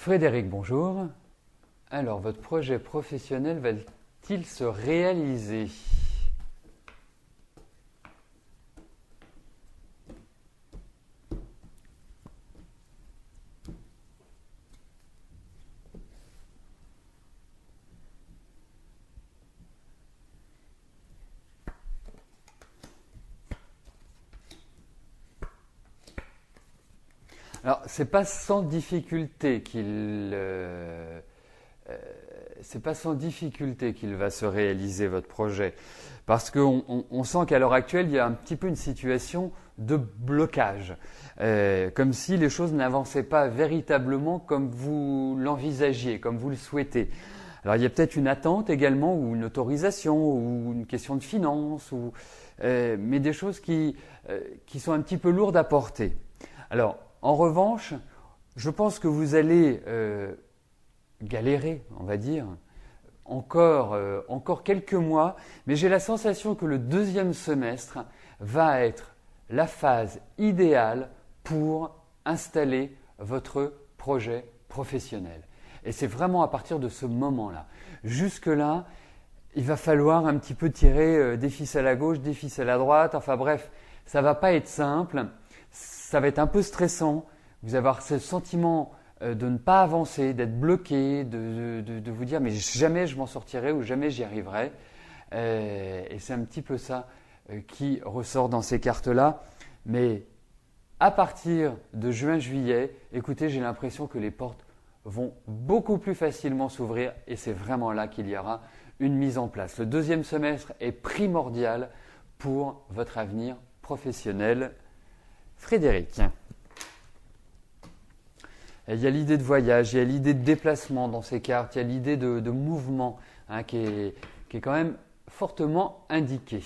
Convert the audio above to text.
Frédéric, bonjour. Alors, votre projet professionnel va-t-il se réaliser? Alors, c'est pas sans difficulté c'est pas sans difficulté qu'il va se réaliser votre projet, parce qu'on sent qu'à l'heure actuelle, il y a un petit peu une situation de blocage, comme si les choses n'avançaient pas véritablement comme vous l'envisagiez, comme vous le souhaitez. Alors, il y a peut-être une attente également, ou une autorisation, ou une question de finance, mais des choses qui sont un petit peu lourdes à porter. Alors, en revanche, je pense que vous allez galérer, on va dire, encore quelques mois, mais j'ai la sensation que le deuxième semestre va être la phase idéale pour installer votre projet professionnel. Et c'est vraiment à partir de ce moment-là. Jusque-là, il va falloir un petit peu tirer des ficelles à gauche, des ficelles à droite, enfin bref, ça ne va pas être simple. Ça va être un peu stressant, vous allez avoir ce sentiment de ne pas avancer, d'être bloqué, de vous dire mais jamais je m'en sortirai ou jamais j'y arriverai. Et c'est un petit peu ça qui ressort dans ces cartes-là. Mais à partir de juin-juillet, écoutez, j'ai l'impression que les portes vont beaucoup plus facilement s'ouvrir et c'est vraiment là qu'il y aura une mise en place. Le deuxième semestre est primordial pour votre avenir professionnel. Frédéric. Il y a l'idée de voyage, il y a l'idée de déplacement dans ces cartes, il y a l'idée de mouvement qui est quand même fortement indiquée.